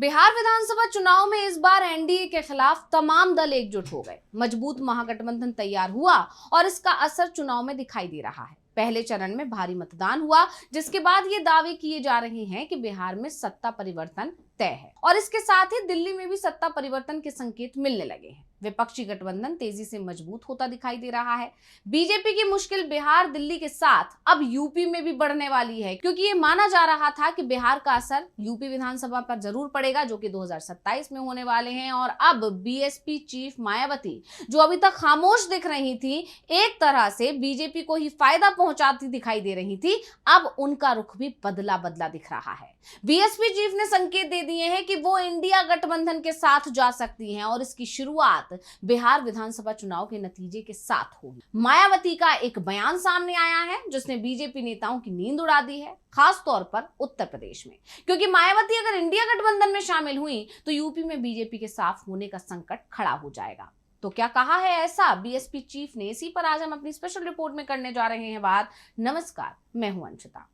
बिहार विधानसभा चुनाव में इस बार एनडीए के खिलाफ तमाम दल एकजुट हो गए। मजबूत महागठबंधन तैयार हुआ और इसका असर चुनाव में दिखाई दे रहा है। पहले चरण में भारी मतदान हुआ, जिसके बाद ये दावे किए जा रहे हैं कि बिहार में सत्ता परिवर्तन तय है और इसके साथ ही दिल्ली में भी सत्ता परिवर्तन के संकेत मिलने लगे हैं। विपक्षी गठबंधन तेजी से मजबूत होता दिखाई दे रहा है। बीजेपी की मुश्किल बिहार दिल्ली के साथ अब यूपी में भी बढ़ने वाली है, क्योंकि ये माना जा रहा था कि बिहार का असर यूपी विधानसभा पर जरूर पड़ेगा, जो कि 2027 में होने वाले हैं। और अब बीएसपी चीफ मायावती, जो अभी तक खामोश दिख रही थी, एक तरह से बीजेपी को ही फायदा पहुंचाती दिखाई दे रही थी, अब उनका रुख भी बदला बदला दिख रहा है। बीएसपी चीफ ने संकेत दे दिए हैं कि वो इंडिया गठबंधन के साथ जा सकती हैं और इसकी शुरुआत बिहार विधानसभा चुनाव के नतीजे के साथ होगी। मायावती का एक बयान सामने आया है जिसने बीजेपी नेताओं की नींद उड़ा दी है, खास तौर पर उत्तर प्रदेश में, क्योंकि मायावती अगर इंडिया गठबंधन में शामिल हुई तो यूपी में बीजेपी के साथ होने का संकट खड़ा हो जाएगा। तो क्या कहा है ऐसा बीएसपी चीफ ने? इसी पर आज हम अपनी स्पेशल रिपोर्ट में करने जा रहे हैं बात। नमस्कार, मैं हूं अंशिता।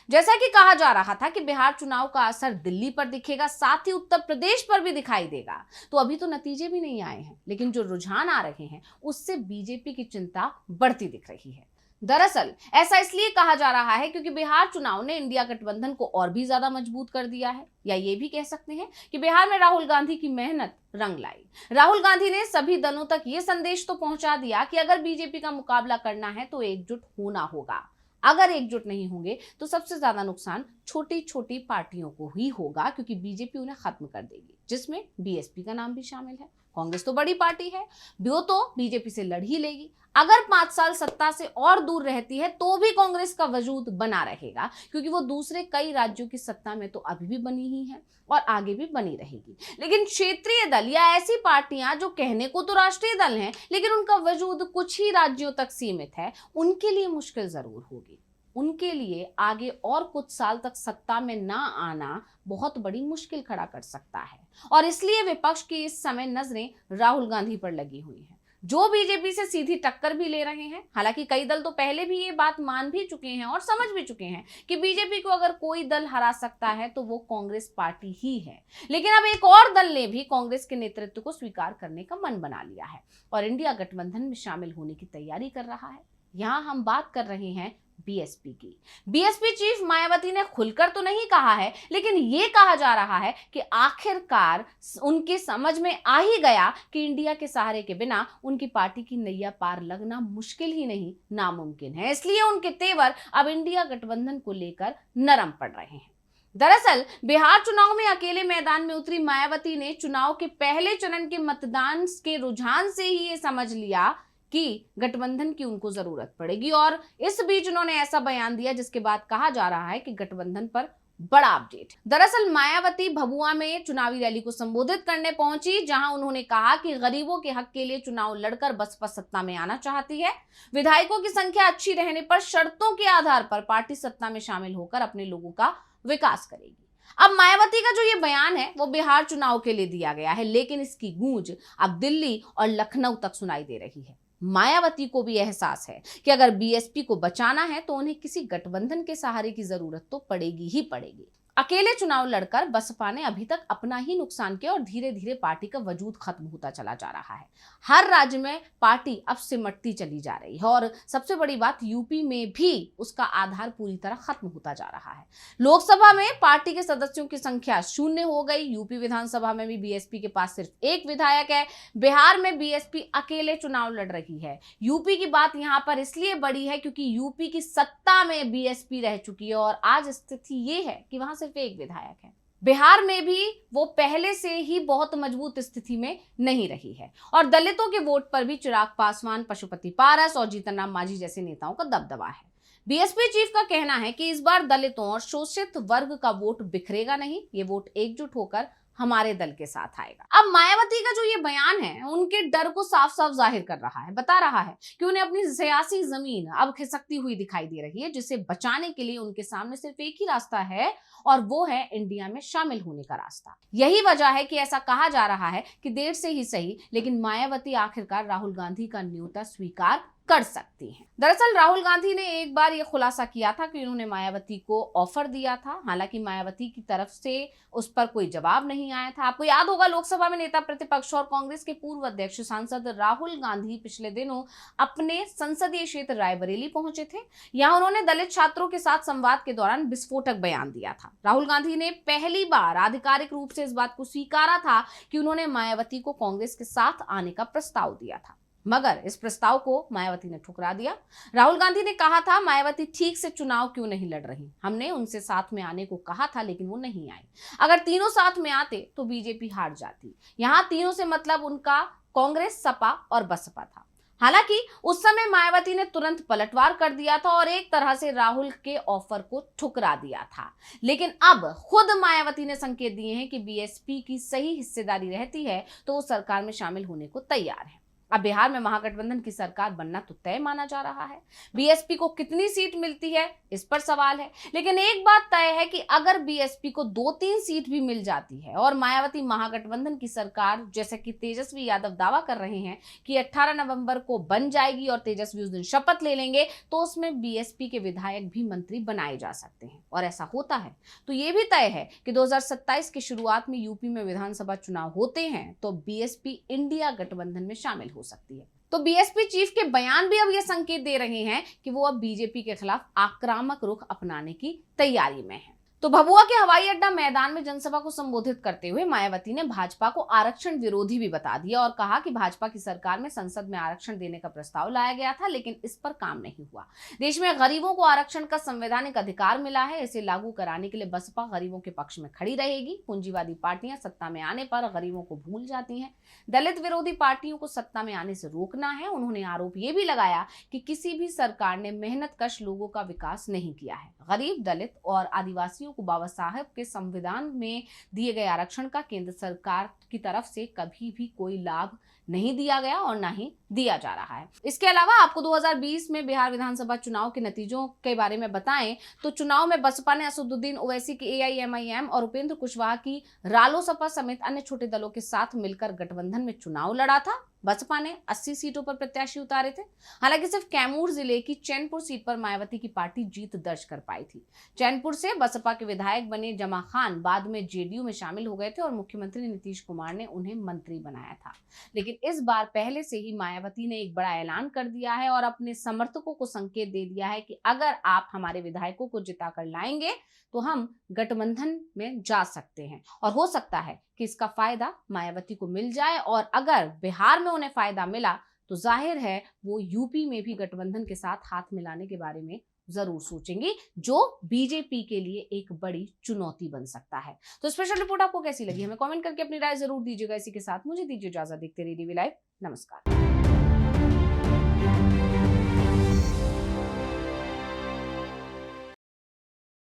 जैसा कि कहा जा रहा था कि बिहार चुनाव का असर दिल्ली पर दिखेगा, साथ ही उत्तर प्रदेश पर भी दिखाई देगा, तो अभी तो नतीजे भी नहीं आए हैं, लेकिन जो रुझान आ रहे हैं उससे बीजेपी की चिंता बढ़ती दिख रही है। दरअसल ऐसा इसलिए कहा जा रहा है क्योंकि बिहार चुनाव ने इंडिया गठबंधन को और भी ज्यादा मजबूत कर दिया है, या ये भी कह सकते हैं कि बिहार में राहुल गांधी की मेहनत रंग लाई। राहुल गांधी ने सभी दलों तक ये संदेश तो पहुंचा दिया कि अगर बीजेपी का मुकाबला करना है तो एकजुट होना होगा। अगर एकजुट नहीं होंगे तो सबसे ज्यादा नुकसान छोटी छोटी पार्टियों को ही होगा, क्योंकि बीजेपी उन्हें खत्म कर देगी, जिसमें बीएसपी का नाम भी शामिल है। कांग्रेस तो बड़ी पार्टी है, वो तो बीजेपी से लड़ ही लेगी। अगर 5 साल सत्ता से और दूर रहती है तो भी कांग्रेस का वजूद बना रहेगा, क्योंकि वो दूसरे कई राज्यों की सत्ता में तो अभी भी बनी ही है और आगे भी बनी रहेगी। लेकिन क्षेत्रीय दल या ऐसी पार्टियां जो कहने को तो राष्ट्रीय दल हैं, लेकिन उनका वजूद कुछ ही राज्यों तक सीमित है, उनके लिए मुश्किल जरूर होगी। उनके लिए आगे और कुछ साल तक सत्ता में ना आना बहुत बड़ी मुश्किल खड़ा कर सकता है, और इसलिए विपक्ष की इस समय नजरें राहुल गांधी पर लगी हुई हैं, जो बीजेपी से सीधी टक्कर भी ले रहे हैं। हालांकि कई दल तो पहले भी ये बात मान भी चुके हैं और समझ भी चुके हैं कि बीजेपी को अगर कोई दल हरा सकता है तो वो कांग्रेस पार्टी ही है। लेकिन अब एक और दल ने भी कांग्रेस के नेतृत्व को स्वीकार करने का मन बना लिया है और इंडिया गठबंधन में शामिल होने की तैयारी कर रहा है। यहाँ हम बात कर रहे हैं बीएसपी की। बीएसपी चीफ मायावती ने खुलकर तो नहीं कहा है, लेकिन यह कहा जा रहा है कि आखिरकार उनके समझ में आ ही गया कि इंडिया के सहारे के बिना उनकी पार्टी की नैया पार लगना मुश्किल ही नहीं, नामुमकिन है। इसलिए उनके तेवर अब इंडिया गठबंधन को लेकर नरम पड़ रहे हैं। दरअसल बिहार चुनाव में अकेले मैदान में उतरी मायावती ने चुनाव के पहले चरण के मतदान के रुझान से ही ये समझ लिया कि गठबंधन की उनको जरूरत पड़ेगी, और इस बीच उन्होंने ऐसा बयान दिया जिसके बाद कहा जा रहा है कि गठबंधन पर बड़ा अपडेट। दरअसल मायावती भभुआ में चुनावी रैली को संबोधित करने पहुंची, जहां उन्होंने कहा कि गरीबों के हक के लिए चुनाव लड़कर बसपा सत्ता में आना चाहती है। विधायकों की संख्या अच्छी रहने पर शर्तों के आधार पर पार्टी सत्ता में शामिल होकर अपने लोगों का विकास करेगी। अब मायावती का जो ये बयान है वो बिहार चुनाव के लिए दिया गया है, लेकिन इसकी गूंज अब दिल्ली और लखनऊ तक सुनाई दे रही है। मायावती को भी एहसास है कि अगर बीएसपी को बचाना है तो उन्हें किसी गठबंधन के सहारे की जरूरत तो पड़ेगी ही पड़ेगी। अकेले चुनाव लड़कर बसपा ने अभी तक अपना ही नुकसान किया और धीरे धीरे पार्टी का वजूद खत्म होता चला जा रहा है। हर राज्य में पार्टी अब सिमटती चली जा रही है और सबसे बड़ी बात, यूपी में भी उसका आधार पूरी तरह खत्म होता जा रहा है। लोकसभा में पार्टी के सदस्यों की संख्या 0 हो गई। यूपी विधानसभा में भी बीएसपी के पास सिर्फ एक विधायक है। बिहार में बीएसपी अकेले चुनाव लड़ रही है। यूपी की बात यहाँ पर इसलिए बड़ी है क्योंकि यूपी की सत्ता में बीएसपी रह चुकी है और आज स्थिति ये है कि वहां सिर्फ एक विधायक है। बिहार में भी वो पहले से ही बहुत मजबूत स्थिति में नहीं रही है और दलितों के वोट पर भी चिराग पासवान, पशुपति पारस और जीतन राम मांझी जैसे नेताओं का दबदबा है। बीएसपी चीफ का कहना है कि इस बार दलितों और शोषित वर्ग का वोट बिखरेगा नहीं, ये वोट एकजुट होकर हमारे दल के साथ आएगा। अब मायावती का जो ये बयान है उनके डर को साफ साफ जाहिर कर रहा है, बता रहा है कि उन्हें अपनी सियासी जमीन अब खिसकती हुई दिखाई दे रही है, जिसे बचाने के लिए उनके सामने सिर्फ एक ही रास्ता है और वो है इंडिया में शामिल होने का रास्ता। यही वजह है कि ऐसा कहा जा रहा है कि देर से ही सही, लेकिन मायावती आखिरकार राहुल गांधी का न्योता स्वीकार कर सकती हैं। दरअसल राहुल गांधी ने एक बार यह खुलासा किया था कि उन्होंने मायावती को ऑफर दिया था, हालांकि मायावती की तरफ से उस पर कोई जवाब नहीं नहीं आया था। आपको याद होगा, लोकसभा में नेता प्रतिपक्ष और कांग्रेस के पूर्व अध्यक्ष सांसद राहुल गांधी पिछले दिनों अपने संसदीय क्षेत्र रायबरेली पहुंचे थे। यहां उन्होंने दलित छात्रों के साथ संवाद के दौरान विस्फोटक बयान दिया था। राहुल गांधी ने पहली बार आधिकारिक रूप से इस बात को स्वीकारा था कि उन्होंने मायावती को कांग्रेस के साथ आने का प्रस्ताव दिया था, मगर इस प्रस्ताव को मायावती ने ठुकरा दिया। राहुल गांधी ने कहा था, मायावती ठीक से चुनाव क्यों नहीं लड़ रही, हमने उनसे साथ में आने को कहा था लेकिन वो नहीं आई। अगर तीनों साथ में आते तो बीजेपी हार जाती। यहां तीनों से मतलब उनका कांग्रेस, सपा और बसपा था। हालांकि उस समय मायावती ने तुरंत पलटवार कर दिया था और एक तरह से राहुल के ऑफर को ठुकरा दिया था। लेकिन अब खुद मायावती ने संकेत दिए हैं कि बीएसपी की सही हिस्सेदारी रहती है तो वो सरकार में शामिल होने को तैयार है। अब बिहार में महागठबंधन की सरकार बनना तो तय माना जा रहा है। बीएसपी को कितनी सीट मिलती है इस पर सवाल है, लेकिन एक बात तय है कि अगर बीएसपी को 2-3 सीट भी मिल जाती है और मायावती महागठबंधन की सरकार, जैसे कि तेजस्वी यादव दावा कर रहे हैं कि 18 नवंबर को बन जाएगी और तेजस्वी उस दिन शपथ ले लेंगे, तो उसमें बीएसपी के विधायक भी मंत्री बनाए जा सकते हैं। और ऐसा होता है तो ये भी तय है कि 2027 की शुरुआत में यूपी में विधानसभा चुनाव होते हैं तो बीएसपी इंडिया गठबंधन में शामिल हो सकती है। तो बीएसपी चीफ के बयान भी अब ये संकेत दे रहे हैं कि वो अब बीजेपी के खिलाफ आक्रामक रुख अपनाने की तैयारी में है। तो भभुआ के हवाई अड्डा मैदान में जनसभा को संबोधित करते हुए मायावती ने भाजपा को आरक्षण विरोधी भी बता दिया और कहा कि भाजपा की सरकार में संसद में आरक्षण देने का प्रस्ताव लाया गया था लेकिन इस पर काम नहीं हुआ। देश में गरीबों को आरक्षण का संवैधानिक अधिकार मिला है, इसे लागू कराने के लिए बसपा गरीबों के पक्ष में खड़ी रहेगी। पूंजीवादी पार्टियां सत्ता में आने पर गरीबों को भूल जाती हैं। दलित विरोधी पार्टियों को सत्ता में आने से रोकना है। उन्होंने आरोप ये भी लगाया कि किसी भी सरकार ने मेहनतकश लोगों का विकास नहीं किया है। गरीब, दलित और आदिवासियों को बाबा साहब के संविधान में दिए गए आरक्षण का केंद्र सरकार की तरफ से कभी भी कोई लाभ नहीं दिया गया और ना ही दिया जा रहा है। इसके अलावा आपको 2020 में बिहार विधानसभा चुनाव के नतीजों के बारे में बताएं तो चुनाव में बसपा ने असदुद्दीन ओवैसी की एआईएमआईएम और उपेंद्र कुशवाहा की रालोसपा समेत अन्य छोटे दलों के साथ मिलकर गठबंधन में चुनाव लड़ा था। बसपा ने 80 सीटों पर प्रत्याशी उतारे थे। हालांकि सिर्फ कैमूर जिले की चैनपुर सीट पर मायावती की पार्टी जीत दर्ज कर पाई थी। चैनपुर से बसपा के विधायक बने जमा खान बाद में जेडीयू में शामिल हो गए थे और मुख्यमंत्री नीतीश कुमार ने उन्हें मंत्री बनाया था। लेकिन इस बार पहले से ही मायावती ने एक बड़ा ऐलान कर दिया है और अपने समर्थकों को संकेत दे दिया है कि अगर आप हमारे विधायकों को जिताकर लाएंगे तो हम गठबंधन में जा सकते हैं और हो सकता है कि इसका फायदा मायावती को मिल जाए। और अगर बिहार में उन्हें फायदा मिला तो जाहिर है वो यूपी में भी गठबंधन के साथ हाथ मिलाने के बारे में जरूर सोचेंगी, जो बीजेपी के लिए एक बड़ी चुनौती बन सकता है। तो स्पेशल रिपोर्ट आपको कैसी लगी हमें कमेंट करके अपनी राय जरूर दीजिएगा। इसी के साथ मुझे दीजिए इजाजत। देखते रहिए DV लाइव। नमस्कार।